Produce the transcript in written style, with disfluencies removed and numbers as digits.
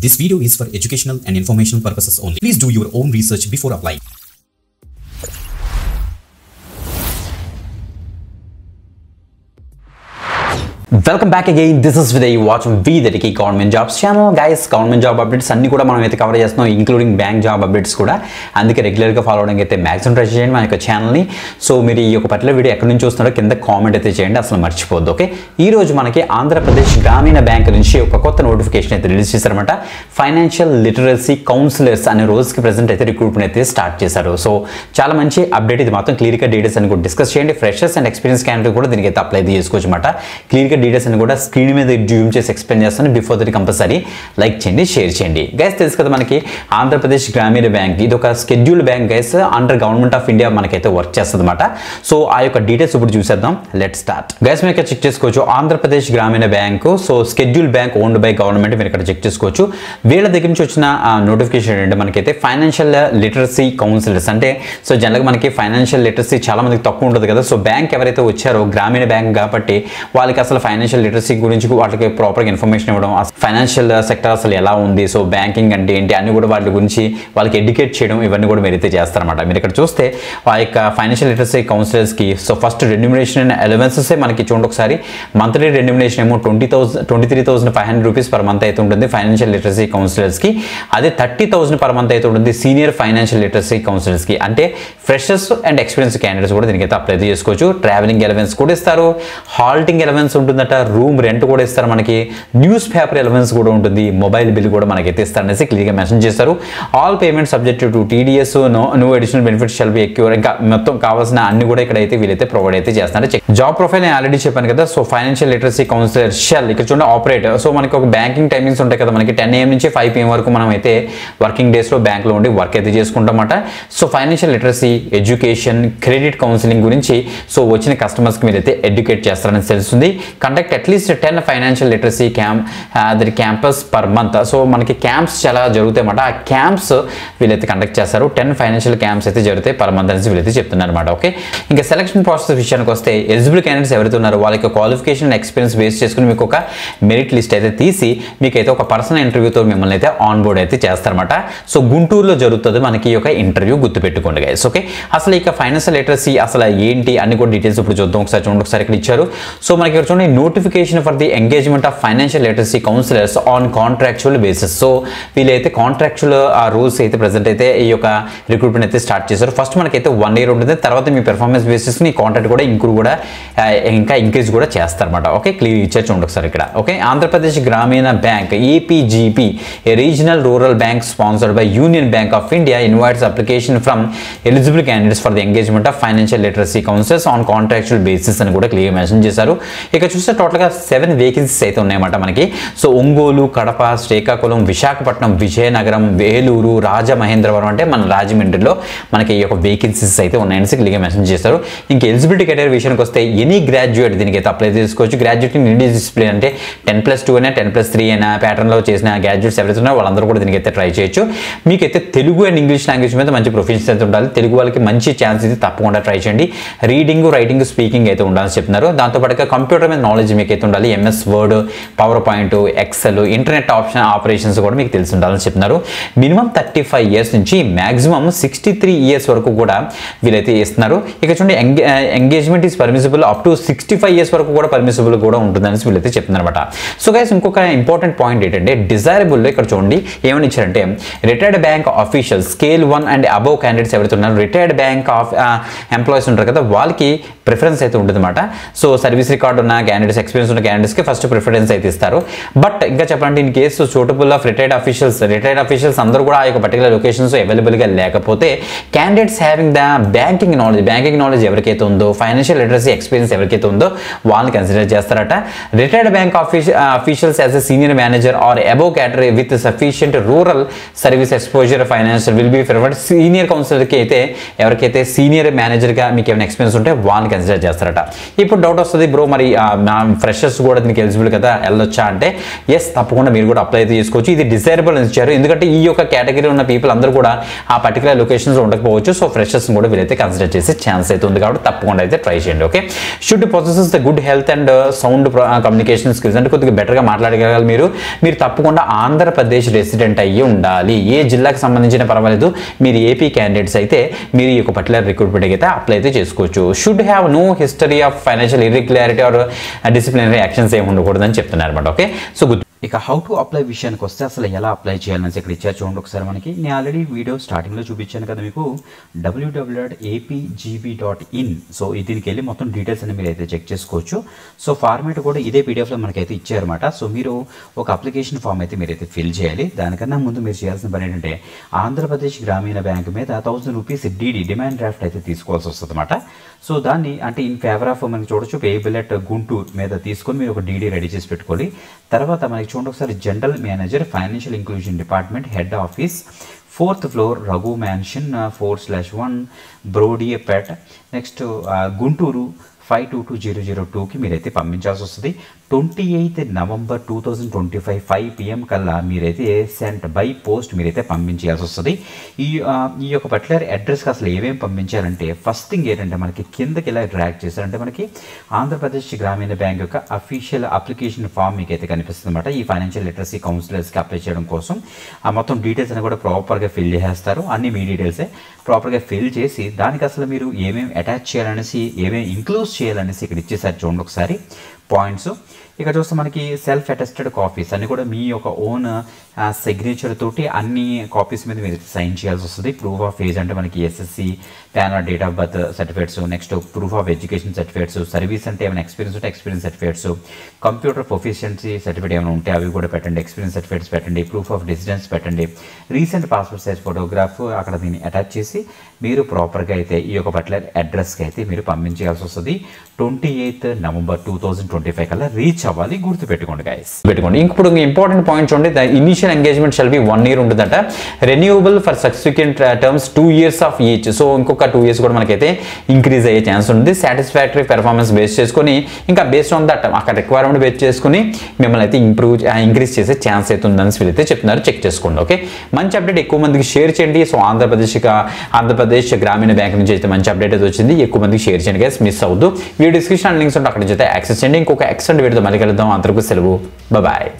This video is for educational and informational purposes only. Please do your own research before applying. Welcome back again. This is Vidya. You watching VDK Government Jobs channel. Guys, government job updates అన్ని కూడా మనం అయితే cover చేస్తున్నాం, including bank job updates కూడా. అందుకే రెగ్యులర్గా follow అవడానికి అయితే మ్యాక్సిమం ట్రై చేయండి మన యొక్క ఛానల్ని. సో మీరు ఈ యొక్క పర్టికులర్ వీడియో ఎక్కడి నుంచి చూస్తున్నారో కింద కామెంట్ అయితే చేయండి, అసలు మర్చిపోద్దు. ఓకే, ఈ రోజు మనకి ఆంధ్రప్రదేశ్ గ్రామీణ బ్యాంక్ నుంచి ఒక కొత్త నోటిఫికేషన్ అయితే రిలీజ్ చేశారన్నమాట. ఫైనాన్షియల్ లిటరసీ కౌన్సిలర్స్ అనే రోజుకి ప్రెజెంట్ అయితే రిక్రూట్మెంట్ అయితే స్టార్ట్ చేశారు. సో చాలా మంచి అప్డేట్ ఇది, మాత్రం క్లియర్గా డీటెయిల్స్ అని కూడా డిస్కస్ చేయండి. ఫ్రెషర్స్ అండ్ ఎక్స్పీరియన్స్ క్యాండిడేట్ కూడా దీనికి అయితే అప్లై చేసుకోవచ్చు అనమాట. క్లియర్గా డీటెయిల్స్ అని కూడా స్క్రీన్ మీద జూమ్ చేసి ఎక్స్ప్లెయిన్ చేస్తాను. బిఫోర్ దట్ కంపల్సరీ లైక్ చేయండి, షేర్ చేయండి. గైస్ తెలుసు కదా మనకి ఆంధ్రప్రదేశ్ గ్రామీణ బ్యాంక్ ఇది ఒక scheduled bank guys, under government of India మనకైతే వర్క్ చేస్తుంది అనమాట. సో ఆ యొక్క డీటెయిల్స్ ఇప్పుడు చూసేద్దాం. Let start. గైస్ మీరు ఇక్కడ చెక్ చేసుకోవచ్చు ఆంధ్రప్రదేశ్ గ్రామీణ bank. So schedule bank owned by government, మీరు ఇక్కడ చెక్ చేసుకోవచ్చు. వీళ్ళ దగ్గర నుంచి వచ్చిన నోటిఫికేషన్ ఏంటంటే మనకైతే ఫైనాన్షియల్ లిటరసీ కౌన్సిలర్స్. అంటే సో జనరల్గా మనకి ఫైనాన్షియల్ లిటరసీ చాలా మందికి తక్కువ ఉంటుంది కదా. సో బ్యాంక్ ఎవరైతే వచ్చారో గ్రామీణ బ్యాంక్ కాబట్టి వాళ్ళకి అసలు ఫైనాన్షియల్ లిటరసీ గురించి వాళ్ళకి ప్రాపర్గా ఇన్ఫర్మేషన్ ఇవ్వడం, ఫైనాన్షియల్ సెక్టర్ అసలు ఎలా ఉంది, సో బ్యాంకింగ్ అంటే ఏంటి అన్ని కూడా వాటి గురించి వాళ్ళకి ఎడ్యుకేట్ చేయడం, ఇవన్నీ కూడా మీరైతే చేస్తారన్నమాట. మీరు ఇక్కడ చూస్తే ఆ యొక్క ఫైనాన్షియల్ లిటరసీ కౌన్సిలర్స్కి so first remuneration and allowances మనకి చూడండి ఒకసారి. మంత్లీ రెన్యూమినేషన్ ఏమో 23,500 రూపీస్ పర్ మంత్ అయితే ఉంటుంది ఫైనాన్షియల్ లిటరసీ కౌన్సిలర్స్కి. అదే 30,000 పర్ మంత్ అయితే ఉంటుంది సీనియర్ ఫైనాన్షియల్ లిటరసీ కౌన్సిలర్స్కి. అంటే ఫ్రెషర్స్ అండ్ ఎక్స్పీరియన్స్ క్యాండిడేట్స్ కూడా దీనికైతే అప్లై చేసుకోవచ్చు. ట్రావెలింగ్ అలవెన్స్ కూడా ఇస్తారు, హాల్టింగ్ అలవెన్స్ ఉంటుందట, రూమ్ రెంట్ కూడా ఇస్తారు మనకి, న్యూస్ పేపర్ అలవెన్స్ కూడా ఉంటుంది, మొబైల్ బిల్ కూడా మనకైతే ఇస్తారనేసి క్లియర్గా మెన్షన్ చేస్తారు. All payment subject to TDS, no additional benefits shall be accrue. ఇంకా మొత్తం కావాల్సిన అన్ని కూడా ఇక్కడైతే వీళ్ళైతే ప్రొవైడ్ అయితే చేస్తారు. జాబ్ ప్రొఫైల్ నేను ఆల్రెడీ చెప్పాను కదా. So financial literacy counsellor shall ఇక్కడ చూడండి ఆపరేట్. సో మనకి ఒక బ్యాంకింగ్ టైమింగ్స్ ఉంటాయి కదా మనకి, 10 AM నుంచి 5 PM వరకు మనం అయితే వర్కింగ్ డేస్లో బ్యాంక్లో ఉండి వర్క్ అయితే చేసుకుంటామన్నమాట. So financial literacy, education, credit counselling గురించి సో వచ్చిన కస్టమర్స్కి మీరైతే ఎడ్యుకేట్ చేస్తారని తెలుస్తుంది. Conduct at least 10 financial literacy camps per month. So మనకి క్యాంప్స్ చాలా జరుగుతాయి అన్నమాట. ఆ క్యాంప్స్ వీళ్ళైతే కండక్ట్ చేస్తారు. 10 ఫైనాన్షియల్ క్యాంప్స్ అయితే జరుగుతాయి పర్ మంత్ అనేసి వీళ్ళైతే చెప్తున్నారు అనమాట. ఓకే, ఇంకా సెలక్షన్ ప్రాసెస్ విషయానికి వస్తే ఎలిజిబుల్ క్యాండిడేట్స్ ఎవరైతే ఉన్నారో వాళ్ళకి క్వాలిఫికేషన్ అండ్ ఎక్స్పీరియన్స్ బేస్ చేసుకుని మీకు ఒక మెరిట్ లిస్ట్ అయితే తీసి మీకైతే ఒక పర్సనల్ ఇంటర్వ్యూతో మిమ్మల్ని అయితే ఆన్ బోర్డ్ అయితే చేస్తారన్నమాట. సో గుంటూరులో జరుగుతుంది మనకి ఈ యొక్క ఇంటర్వ్యూ, గుర్తుపెట్టుకోండి గైస్. ఓకే, అసలు ఇక ఫైనాన్షియల్ లిటరసీ అసలు ఏంటి అన్ని కూడా డీటెయిల్స్ ఇప్పుడు చూద్దాం. ఒకసారి చూడండి, ఒకసారి ఇక్కడ ఇచ్చారు. సో మనకి ఇక్కడ చూడండి notification for the engagement of financial literacy counsellors on contractual basis. So వీళ్ళైతే కాంట్రాక్చువల్ ఆ రూల్స్ అయితే ప్రెజెంట్ అయితే ఈ యొక్క రిక్రూట్మెంట్ అయితే స్టార్ట్ చేశారు. ఫస్ట్ మనకైతే 1 year ఉంటుంది, తర్వాత మీ పెర్ఫార్మెన్స్ బేసిస్ మీ కాంట్రాక్ట్ కూడా ఇంకా ఇంక్రీజ్ కూడా చేస్తారన్నమాట. ఓకే, క్లియర్ ఇచ్చారు చూడండి ఒకసారి ఇక్కడ. Okay, Andhra Pradesh Grameena bank APGP a regional rural bank sponsored by Union Bank of India invites application from eligible candidates for the engagement of financial literacy counsellors on contractual basis అని కూడా clear mention చేశారు. ఇక చూస్తే టోటల్గా 7 వేకెన్సీస్ అయితే ఉన్నాయన్నమాట మనకి. So Ongole, Kadapa, Srikakulam, Visakhapatnam, Vizianagaram, Vellore, Rajamahendravaram అంటే మన రాజమండ్రిలో మనకి ఈ యొక్క వేకెన్సీస్ అయితే ఉన్నాయని క్లియర్గా మెన్షన్ చేస్తారు. ఇంకా ఎలిజిబిలిటీ కేటగిరీ విషయానికి వస్తే ఎనీ గ్రాడ్యుయేట్ దీనికి అయితే అప్లై చేసుకోవచ్చు. గ్రాడ్యుయేట్ ఇన్ ఇండియన్ డిసిప్లిన్ అంటే 10+2 అయినా 10+3 అయినా ప్యాటర్న్లో చేసిన గ్రాడ్యుయేట్స్ ఎవరైతే ఉన్నారో వాళ్ళందరూ కూడా దీనికి అయితే ట్రై చేయొచ్చు. మీకైతే తెలుగు అండ్ ఇంగ్లీష్ లాంగ్వేజ్ మీద మంచి ప్రొఫిషియన్సీ అయితే ఉండాలి. తెలుగు వాళ్ళకి మంచి ఛాన్స్ అయితే తప్పకుండా ట్రై చేయండి. రీడింగ్, రైటింగ్, స్పీకింగ్ అయితే ఉండాలని చెప్తున్నారు. దాంతోపాటుగా కంప్యూటర్ మీద నాలెడ్జ్ మీకు అయితే ఉండాలి. MS Word, PowerPoint, Excel, internet operations కూడా మీకు తెలిసి ఉండాలని చెప్తున్నారు. మినిమం 35 years నుంచి మ్యాక్సిమం 63 years వరకు కూడా వీళ్ళైతే ఇస్తున్నారు. ఇక చూడండి engagement is permissible up to 65 years వరకు కూడా పర్మిసిబుల్ కూడా ఉంటుందని వీళ్ళైతే చెప్తున్నారు అనమాట. సో గైస్ ఇంకొక ఇంపార్టెంట్ పాయింట్ ఏంటంటే డిజైరబుల్లో ఇక్కడ చూడండి ఏమని ఇచ్చారంటే retired bank officials scale 1 and above candidates ఎవరైతే ఉన్నారు రిటైర్డ్ బ్యాంక్ ఆఫ్ ఎంప్లాయీస్ ఉంటారు కదా వాళ్ళకి ప్రిఫరెన్స్ అయితే ఉంటుంది అనమాట. సో సర్వీస్ రికార్డ్ ఉన్న క్యాండిడేట్స్, ఎక్స్పీరియన్స్ ఉన్న క్యాండిడేట్స్కి ఫస్ట్ ప్రిఫరెన్స్ అయితే ఇస్తారు. బట్ ఇంకా చెప్పాలంటే in case suitable of retired officials అందరూ కూడా ఆ యొక్క పర్టికులర్ లొకేషన్స్ అవైలబుల్గా లేకపోతే candidates having the banking knowledge ఎవరికైతే ఉందో, ఫైనాన్షియల్ లిటరసీ ఎక్స్పీరియన్స్ ఎవరికైతే ఉందో వాళ్ళని కన్సిడర్ చేస్తారట. Retired bank officials as a senior manager or above category with sufficient rural service exposure financial will be preferred. Senior కౌన్సిలర్కి అయితే ఎవరికైతే సీనియర్ మేనేజర్గా మీకు ఏమైనా ఎక్స్పీరియన్స్ ఉంటే వాళ్ళని కన్సిడర్ చేస్తారట. ఇప్పుడు డౌట్ వస్తుంది, బ్రో మరి ఫ్రెషర్స్ కూడా దీనికి ఎలిజిబుల్ కదా, వెళ్ళొచ్చా అంటే ఎస్, తప్పకుండా మీరు కూడా అప్లై అయితే చేసుకోవచ్చు. ఇది డిజైరబుల్ అని ఇచ్చారు, ఎందుకంటే ఈ యొక్క కేటగిరీ ఉన్న పీపుల్ అందరూ కూడా ఆ పర్టికులర్ లొకేషన్స్ ఉండకపోవచ్చు. సో ఫ్రెషర్స్ కూడా వీరైతే కన్సిడర్ చేసే ఛాన్స్ అయితే ఉంది, కాబట్టి తప్పకుండా అయితే ట్రై చేయండి. Okay, should possesses the good health and sound communication skills, అంటే కొద్దిగా బెటర్గా మాట్లాడగలగాలి మీరు తప్పకుండా ఆంధ్రప్రదేశ్ రెసిడెంట్ అయ్యి ఉండాలి. ఏ జిల్లాకు సంబంధించిన పర్వాలేదు, మీరు ఏపీ క్యాండిడేట్స్ అయితే మీరు ఈ యొక్క పర్టికులర్ రిక్రూట్మెంట్ అయితే అప్లై అయితే చేసుకోవచ్చు. Should have no history of financial irregularity or disciplinary actions ఏమి ఉండకూడదని చెప్తున్నారు అనమాట. ఓకే, సో ఇక హౌ టు అప్లై విషయానికి వస్తే అసలు ఎలా అప్లై చేయాలని ఇక్కడ ఇచ్చారు చూడండి ఒకసారి మనకి. నేను ఆల్రెడీ వీడియో స్టార్టింగ్లో చూపించాను కదా మీకు, www.apgb.in. సో దీనికి వెళ్ళి మొత్తం డీటెయిల్స్ అని మీరు అయితే చెక్ చేసుకోవచ్చు. సో ఫార్మేట్ కూడా ఇదే పీడిఎఫ్లో మనకైతే ఇచ్చారన్నమాట. సో మీరు ఒక అప్లికేషన్ ఫామ్ అయితే మీరైతే ఫిల్ చేయాలి. దానికన్నా ముందు మీరు చేయాల్సిన పని ఏంటంటే ఆంధ్రప్రదేశ్ గ్రామీణ బ్యాంక్ మీద 1000 రూపీస్ డిమాండ్ డ్రాఫ్ట్ అయితే తీసుకోవాల్సి వస్తుంది అనమాట. సో దాన్ని అంటే ఇన్ ఫేవర్ ఆఫ్ మనకి చూడొచ్చు పేయబుల్ అట్ గుంటూరు మీద తీసుకొని మీరు ఒక డీడీ రెడీ చేసి పెట్టుకోవాలి. తర్వాత మనకి చూడండి ఒకసారి general manager financial inclusion department head office 4th floor Raghu mansion 4/1 Brodipet next Guntur 522002కి మీరైతే పంపించాల్సి వస్తుంది. 28th November 2025 5 PM కల్లా మీరైతే సెంట్ బై పోస్ట్ మీరైతే పంపించాల్సి వస్తుంది. ఈ యొక్క పర్టికులర్ అడ్రస్కి అసలు ఏమేమి పంపించాలంటే ఫస్ట్ థింగ్ ఏంటంటే మనకి కిందకి ఇలా డ్రాగ్ చేశారంటే మనకి ఆంధ్రప్రదేశ్ గ్రామీణ బ్యాంక్ యొక్క అఫీషియల్ అప్లికేషన్ ఫామ్ మీకు అయితే కనిపిస్తుంది అనమాట. ఈ ఫైనాన్షియల్ లిటరసీ కౌన్సిలర్స్కి అప్లై చేయడం కోసం ఆ మొత్తం డీటెయిల్స్ అని కూడా ప్రాపర్గా ఫిల్ చేసేస్తారు. అన్ని మీ డీటెయిల్సే ప్రాపర్గా ఫిల్ చేసి దానికి అసలు మీరు ఏమేమి అటాచ్ చేయాలనేసి ఏమేమి ఇంక్లూడ్ చేయాలనేసి ఇక్కడ ఇచ్చేసారు చూడండి ఒకసారి పాయింట్స్. ఇక్కడ చూస్తే మనకి సెల్ఫ్ అటెస్టెడ్ కాపీస్ అన్ని కూడా మీ యొక్క ఓన్ సిగ్నేచర్ తోటి అన్ని కాపీస్ మీద మీరు సైన్ చేయాల్సి వస్తుంది. ప్రూఫ్ ఆఫ్ ఏజ్ అంటే మనకి SSC pan are date of birth certificates, next proof of education certificates, service అంటే ఏమైనా ఎక్స్పీరియన్స్ ఉంటే experience certificates, computer proficiency certificate ఏమైనా ఉంటే అవి కూడా పెట్టండి, ఎక్స్పీరియన్స్ సర్టిఫికేట్స్ పెట్టండి, ప్రూఫ్ ఆఫ్ రెసిడెన్స్ పెట్టండి, రీసెంట్ పాస్పోర్ట్ సైజ్ ఫోటోగ్రాఫ్ అక్కడ దీన్ని అటాచ్ చేసి మీరు ప్రాపర్గా అయితే ఈ యొక్క పర్టికులర్ అడ్రస్కి అయితే మీరు పంపించాల్సి వస్తుంది. 28th November 2025 కల్లా రీచ్ అవ్వాలి, గుర్తుపెట్టుకోండి గైస్. పెట్టుకోండి. ఇప్పుడు ఇంపార్టెంట్ పాయింట్ చూడండి, the initial engagement shall be 1 year ఉంటుందట, renewable for subsequent terms 2 years of each. So ఇంకొక 2 years కూడా మనకైతే ఇంక్రీజ్ అయ్యే ఛాన్స్ ఉంది. సాటిస్ఫాక్టరీ పెర్ఫార్మెన్స్ బేస్ చేసుకొని ఇంకా బేస్డ్ ఆన్ దట్ అక్కడ రిక్వైర్మెంట్ బేస్ చేసుకుని మిమ్మల్ని అయితే ఇంక్రీజ్ చేసే ఛాన్స్ అయితే ఉందని వీళ్ళైతే చెప్తున్నారు, చెక్ చేసుకోండి. ఓకే, మంచి అప్డేట్ ఎక్కువ మందికి షేర్ చేయండి. సో ఆంధ్రప్రదేశ్ గ్రామీణ బ్యాంక్ నుంచి అయితే మంచి అప్డేట్ అయితే వచ్చింది, ఎక్కువ మందికి షేర్ చేయండి గైస్, మిస్ అవ్వద్దు. వీడియో డిస్క్రిప్షన్ లింక్స్ ఉంటే అక్కడ నుంచి అయితే యాక్సెస్ చేయండి. ఇంకొక ఎక్సలెంట్ వీడియోతో మళ్ళీ కలుద్దాం. అందరికీ సెలవు, బాయ్.